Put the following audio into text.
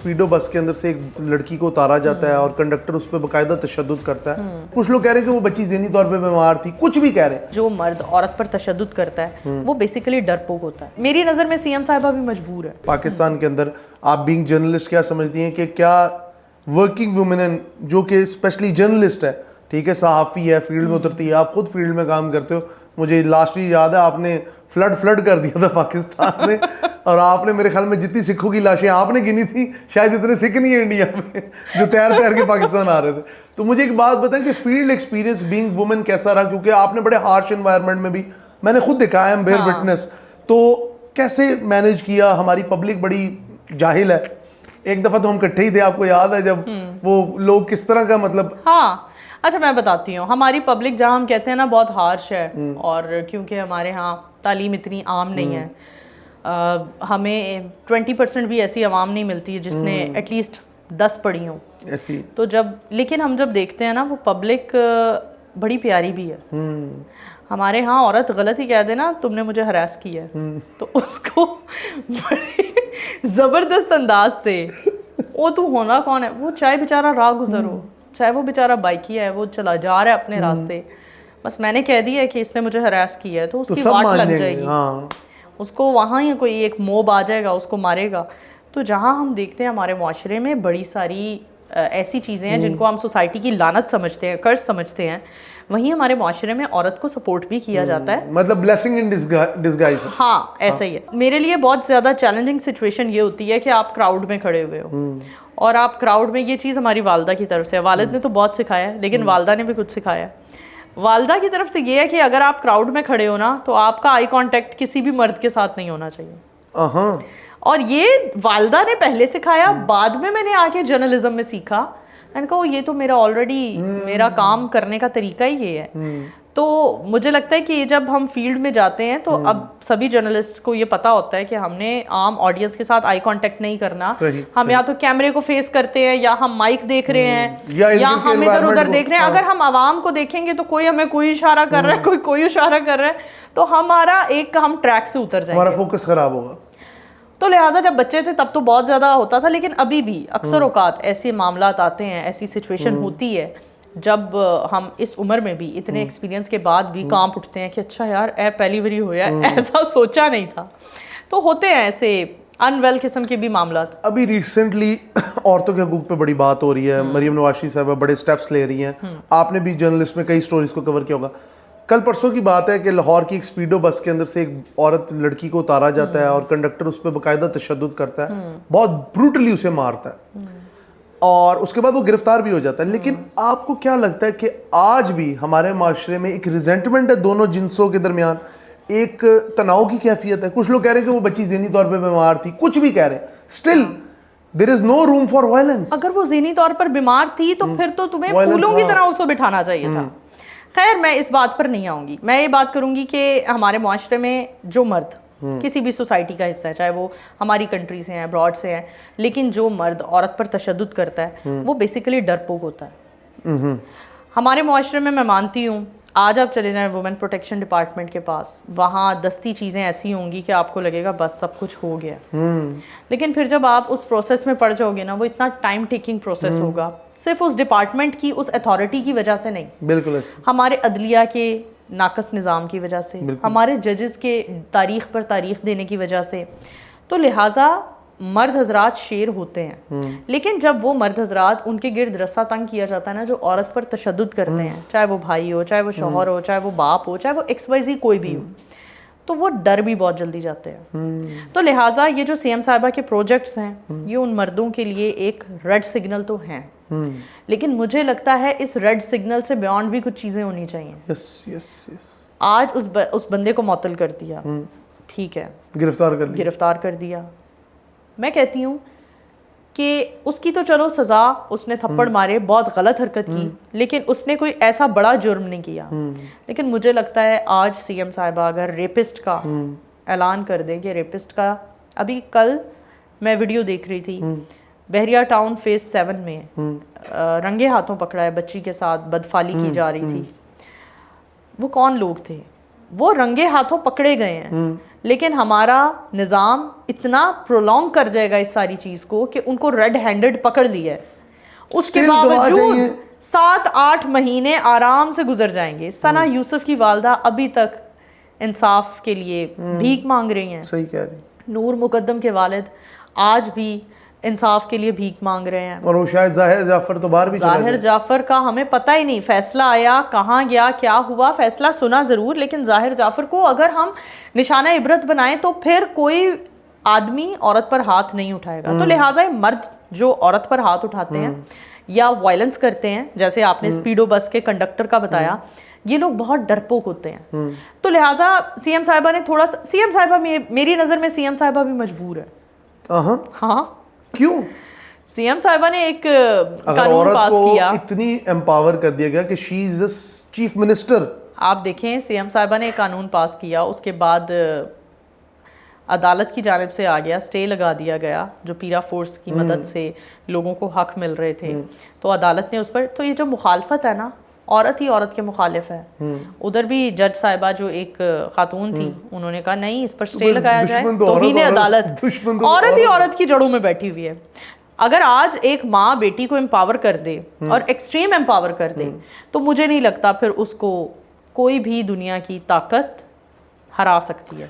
Speedo بس کے اندر سے ایک لڑکی کو اتارا جاتا ہے اور کنڈکٹر اس پہ باقاعدہ تشدد کرتا ہے. کچھ لوگ کہہ رہے ہیں کہ وہ بچی ذہنی طور پہ بیمار تھی, کچھ بھی کہہ رہے ہیں. جو مرد عورت پر تشدد کرتا ہے وہ بیسیکلی ڈرپوک ہوتا ہے. میری نظر میں سی ایم صاحبہ بھی مجبور ہے. پاکستان کے اندر آپ بینگ جرنلسٹ کیا سمجھتی ہیں کہ کیا ورکنگ وومن جو کہ اسپیشلی جرنلسٹ ہے, ٹھیک ہے, صحافی ہے, فیلڈ میں اترتی ہے, آپ خود فیلڈ میں کام کرتے ہو, مجھے لاسٹ یاد ہے آپ نے فلڈ کر دیا تھا پاکستان میں, اور آپ نے میرے خیال میں جتنی سکھوں کی لاشیں آپ نے گنی تھی شاید اتنے سکھ نہیں ہیں انڈیا میں جو تیر کے پاکستان آ رہے تھے. تو مجھے ایک بات بتائیں کہ فیلڈ ایکسپیرینس بینگ وومن کیسا رہا, کیونکہ آپ نے بڑے ہارش انوائرمنٹ میں بھی, میں نے خود دیکھا ہے, ایم بیئر وٹنس, تو کیسے مینیج کیا؟ ہماری پبلک بڑی جاہل ہے. ایک دفعہ تو ہم کٹھے ہی تھے, آپ کو یاد ہے, جب وہ لوگ کس طرح کا مطلب. ہاں اچھا میں بتاتی ہوں, ہماری پبلک جہاں ہم کہتے ہیں نا بہت ہارش ہے, اور کیونکہ ہمارے ہاں تعلیم اتنی عام نہیں ہے, ہمیں 20% بھی ایسی عوام نہیں ملتی ہے جس نے ایٹ لیسٹ 10 پڑھی ہوں ایسی. تو لیکن ہم جب دیکھتے ہیں نا وہ پبلک بڑی پیاری بھی ہے. ہمارے ہاں عورت غلط ہی کہہ دے نا تم نے مجھے ہراس کیا ہے تو اس کو بڑے زبردست انداز سے وہ تو ہونا کون ہے, وہ چاہے بیچارہ راہ گزر ہو, چاہے وہ بیچارہ بائکی ہے, وہ چلا جا رہا ہے اپنے راستے, بس میں نے کہہ دیا ہے کہ اس نے مجھے ہراس کیا ہے تو اس کی واٹ لگ جائے گی, اس کو وہاں ہی کوئی ایک موب آ جائے گا, اس کو مارے گا. تو جہاں ہم دیکھتے ہیں ہمارے معاشرے میں بڑی ساری ایسی چیزیں ہیں جن کو ہم سوسائٹی کی لعنت سمجھتے ہیں, قرض سمجھتے ہیں, وہیں ہمارے معاشرے میں عورت کو سپورٹ بھی کیا جاتا ہے, مطلب بلیسنگ ان ڈسگائز. ہاں ایسا ہی ہے. میرے لیے بہت زیادہ چیلنجنگ سچویشن یہ ہوتی ہے کہ آپ کراؤڈ میں کھڑے ہوئے ہو, اور آپ کراؤڈ میں, یہ چیز ہماری والدہ کی طرف سے, والد نے تو بہت سکھایا ہے لیکن والدہ نے بھی کچھ سکھایا. والدہ کی طرف سے یہ ہے کہ اگر آپ کراؤڈ میں کھڑے ہو نا تو آپ کا آئی کانٹیکٹ کسی بھی مرد کے ساتھ نہیں ہونا چاہیے. اور یہ والدہ نے پہلے سکھایا, بعد میں نے آ کے جرنلزم میں سیکھا. میں نے کہا یہ تو میرا آلریڈی میرا کام کرنے کا طریقہ ہی یہ ہے. تو مجھے لگتا ہے کہ جب ہم فیلڈ میں جاتے ہیں تو اب سبھی جرنلسٹ کو یہ پتا ہوتا ہے کہ ہم نے عام آڈینس کے ساتھ آئی کانٹیکٹ نہیں کرنا. ہم یا تو کیمرے کو فیس کرتے ہیں, یا ہم مائک دیکھ رہے ہیں, یا ہم ادھر ادھر دیکھ رہے ہیں. اگر ہم عوام کو دیکھیں گے تو کوئی ہمیں کوئی اشارہ کر رہا ہے, کوئی اشارہ کر رہا ہے, تو ہمارا ہم ٹریک سے اتر جائیں گے, ہمارا فوکس خراب ہوگا. تو لہٰذا جب بچے تھے تب تو بہت زیادہ ہوتا تھا, لیکن ابھی بھی اکثر اوقات ایسے معاملات آتے ہیں, ایسی سچویشن ہوتی ہے جب ہم اس عمر میں بھی اتنے ایکسپیرینس کے بعد بھی کانپ اٹھتے ہیں کہ اچھا یار پہلی باری ہوا ہے, ایسا سوچا نہیں تھا. تو ہوتے ہیں ایسے ان ویل قسم کے بھی معاملات. ابھی ریسنٹلی عورتوں کے حقوق پہ بڑی بات ہو رہی ہے, مریم نواز شریف صاحبہ بڑے سٹیپس لے رہی ہیں. آپ نے بھی جرنلسٹ میں کئی سٹوریز کو کور کیا ہوگا. کل پرسوں کی بات ہے کہ لاہور کی ایک اسپیڈو بس کے اندر سے ایک عورت لڑکی کو اتارا جاتا ہے اور کنڈکٹر اس پہ باقاعدہ تشدد کرتا ہے, بہت بروٹلی اسے مارتا ہے, اور اس کے بعد وہ گرفتار بھی ہو جاتا ہے. لیکن آپ کو کیا لگتا ہے کہ آج بھی ہمارے معاشرے میں ایک ریزنٹمنٹ ہے دونوں جنسوں کے درمیان, ایک تناؤ کی کیفیت ہے؟ کچھ لوگ کہہ رہے ہیں کہ وہ بچی ذہنی طور پہ بیمار تھی, کچھ بھی کہہ رہے ہیں, still there is no room for violence. اگر وہ ذہنی طور پر بیمار تھی تو پھر تو تمہیں پھولوں کی طرح اس کو بٹھانا چاہیے تھا. خیر میں اس بات پر نہیں آؤں گی, میں یہ بات کروں گی کہ ہمارے معاشرے میں جو مرد کسی بھی سوسائٹی کا حصہ ہے, چاہے وہ ہماری کنٹری سے ہیں, ابراڈ سے ہیں, لیکن جو مرد عورت پر تشدد کرتا ہے وہ بیسیکلی ڈرپوک ہوتا ہے. ہمارے معاشرے میں مانتی ہوں, آج آپ چلے جائیں وومن پروٹیکشن ڈپارٹمنٹ کے پاس, وہاں دستی چیزیں ایسی ہوں گی کہ آپ کو لگے گا بس سب کچھ ہو گیا. لیکن پھر جب آپ اس پروسیس میں پڑ جاؤ گے نا, وہ اتنا ٹائم ٹیکنگ پروسیس ہوگا, صرف اس ڈپارٹمنٹ کی اس اتھارٹی کی وجہ سے نہیں, بالکل ہمارے عدلیہ کے ناقص نظام کی وجہ سے, ہمارے ججز کے تاریخ پر تاریخ دینے کی وجہ سے. تو لہٰذا مرد حضرات شیر ہوتے ہیں, لیکن جب وہ مرد حضرات ان کے گرد رسا تنگ کیا جاتا ہے نا, جو عورت پر تشدد کرتے ہیں, چاہے وہ بھائی ہو, چاہے وہ شوہر ہو, چاہے وہ باپ ہو, چاہے وہ ایکس وائی زی کوئی بھی ہو, تو وہ ڈر بھی بہت جلدی جاتے ہیں. تو لہٰذا یہ جو سی ایم صاحبہ کے پروجیکٹس ہیں یہ ان مردوں کے لیے ایک ریڈ سگنل تو ہیں, لیکن مجھے لگتا ہے اس ریڈ سگنل سے بیونڈ بھی کچھ چیزیں ہونی چاہیے. آج اس بندے کو معطل کر دیا, ٹھیک ہے, گرفتار کر دیا. میں کہتی ہوں کہ اس کی تو چلو سزا, اس نے تھپڑ مارے, بہت غلط حرکت کی, لیکن اس نے کوئی ایسا بڑا جرم نہیں کیا. لیکن مجھے لگتا ہے آج سی ایم صاحبہ اگر ریپسٹ کا اعلان کر دیں کہ ریپسٹ کا, ابھی کل میں ویڈیو دیکھ رہی تھی, بحریہ ٹاؤن فیز 7 میں رنگے ہاتھوں پکڑا ہے بچی کے ساتھ بدفعلی کی جا رہی تھی. وہ کون لوگ تھے؟ وہ رنگے ہاتھوں پکڑے گئے ہیں، لیکن ہمارا نظام اتنا پرولونگ کر جائے گا اس ساری چیز کو کہ ان کو ریڈ ہینڈڈ پکڑ لیا ہے، اس کے باوجود 7-8 مہینے آرام سے گزر جائیں گے. ثنا یوسف کی والدہ ابھی تک انصاف کے لیے بھیک مانگ رہی ہیں. صحیح کہہ رہی. نور مقدم کے والد آج بھی انصاف کے لیے بھیک مانگ رہے ہیں. اور وہ شاید ظاہر جعفر تو باہر بھی چلا گیا. ظاہر جعفر کا ہمیں پتہ ہی نہیں فیصلہ آیا کہاں گیا کیا ہوا، فیصلہ سنا ضرور، لیکن ظاہر جعفر کو اگر ہم نشانہ عبرت بنائیں تو پھر کوئی آدمی عورت پر ہاتھ نہیں اٹھائے گا. تو لہٰذا مرد جو عورت پر ہاتھ اٹھاتے ہیں یا وائلنس کرتے ہیں، جیسے آپ نے اسپیڈو بس کے کنڈکٹر کا بتایا، یہ لوگ بہت ڈرپوک ہوتے ہیں. تو لہٰذا سی ایم صاحبہ نے تھوڑا سا، سی ایم صاحبہ میری نظر میں سی ایم صاحبہ بھی مجبور ہے. ہاں کیوں؟ سی ایم صاحبہ نے ایک اگر قانون عورت پاس کو کیا، اتنی امپاور کر دیا گیا کہ شی از اے چیف منسٹر. آپ دیکھیں سی ایم صاحبہ نے ایک قانون پاس کیا، اس کے بعد عدالت کی جانب سے آ گیا، اسٹے لگا دیا گیا، جو پیرا فورس کی مدد سے لوگوں کو حق مل رہے تھے، تو عدالت نے اس پر، تو یہ جو مخالفت ہے نا، عورت ہی عورت کے مخالف ہے. ادھر بھی جج صاحبہ جو ایک خاتون تھی، انہوں نے کہا نہیں اس پر اسٹے لگایا جائے. توہین عدالت، عورت ہی عورت کی جڑوں میں بیٹھی ہوئی ہے. اگر آج ایک ماں بیٹی کو امپاور کر دے اور ایکسٹریم امپاور کر دے تو مجھے نہیں لگتا پھر اس کو کوئی بھی دنیا کی طاقت ہرا سکتی ہے.